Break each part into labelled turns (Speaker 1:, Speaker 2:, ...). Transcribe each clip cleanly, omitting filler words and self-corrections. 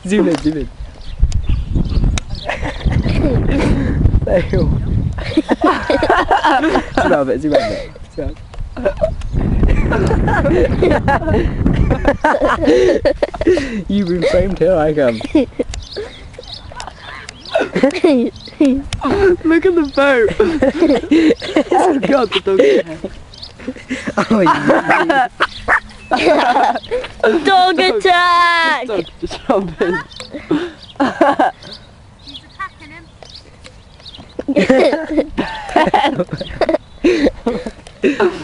Speaker 1: Zoom in, zoom in. Fail. Zoom out a bit, zoom out a bit. Zoom out. You've been framed, here I come. Look at the boat. Oh god, the dog's there. Oh yeah.
Speaker 2: Dog attack!
Speaker 1: The dog just jumping.
Speaker 3: He's attacking him.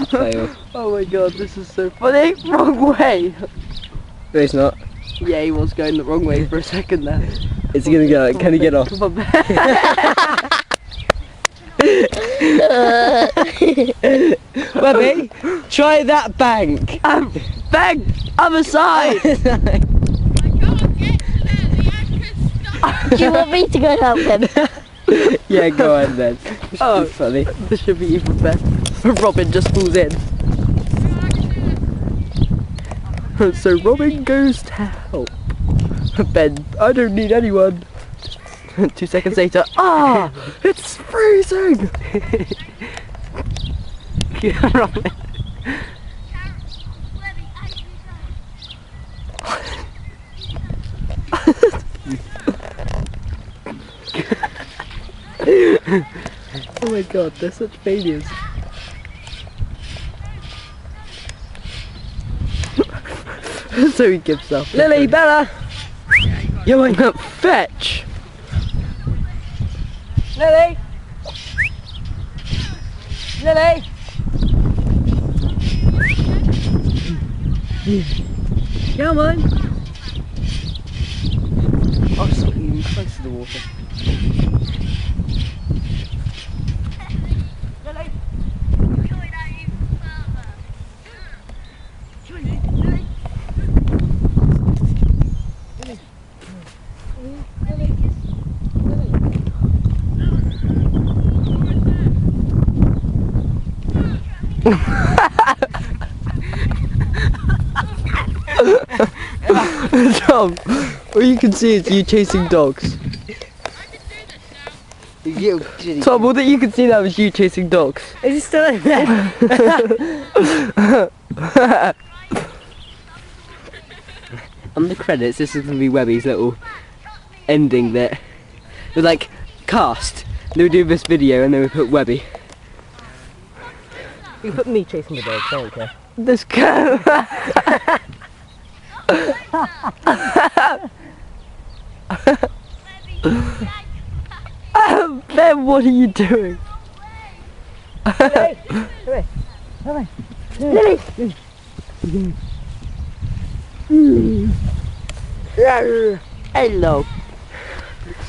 Speaker 1: Fail.
Speaker 4: Oh my god, this is so funny. Wrong way.
Speaker 1: No, it's not.
Speaker 4: Yeah, he was going the wrong way for a second there.
Speaker 1: It's gonna go. Can he get off?
Speaker 4: Come on,
Speaker 1: Webby, try that bank.
Speaker 4: Bang! Other side!
Speaker 3: I can't get to there. The anchor's stuck.
Speaker 2: Do you want me to go and help him?
Speaker 1: Yeah, go on then.
Speaker 4: Oh.
Speaker 1: Funny.
Speaker 4: This should be even better. Robin just falls in. So Robin goes to help. Ben, I don't need anyone. 2 seconds later, it's freezing! Yeah, Robin. Oh my god, they're such failures. So he gives up.
Speaker 1: Lily, Bella.
Speaker 4: You went up, fetch!
Speaker 1: Lily. Lily.
Speaker 4: Come on! Oh, it's even close to the water. Tom, all you can see is you chasing dogs. Tom, all that you can see now is you chasing dogs.
Speaker 1: Is he still in there?
Speaker 4: On the credits, this is going to be Webby's little ending that we're like, cast. They would do this video and then we put Webby.
Speaker 1: You put me chasing the dog, don't care.
Speaker 4: This guy. Ben, what are you doing?
Speaker 1: Lily.
Speaker 4: Hello.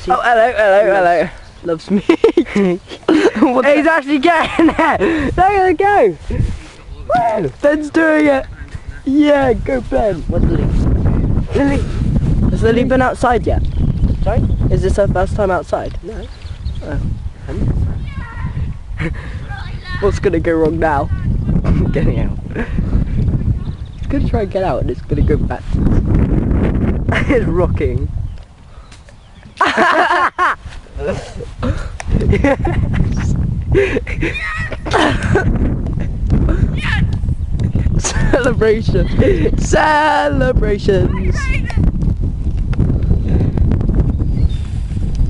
Speaker 1: Oh, hello.
Speaker 4: Loves me.
Speaker 1: He's actually getting there. There you go. Woo.
Speaker 4: Ben's doing it. Yeah, go Ben.
Speaker 1: Where's Lily? Lily.
Speaker 4: Has Lily been outside yet?
Speaker 1: Sorry?
Speaker 4: Is this her first time outside?
Speaker 1: No.
Speaker 4: What's gonna go wrong now?
Speaker 1: Getting out.
Speaker 4: It's gonna try and get out and it's gonna go back. It's rocking. Celebration! Celebrations!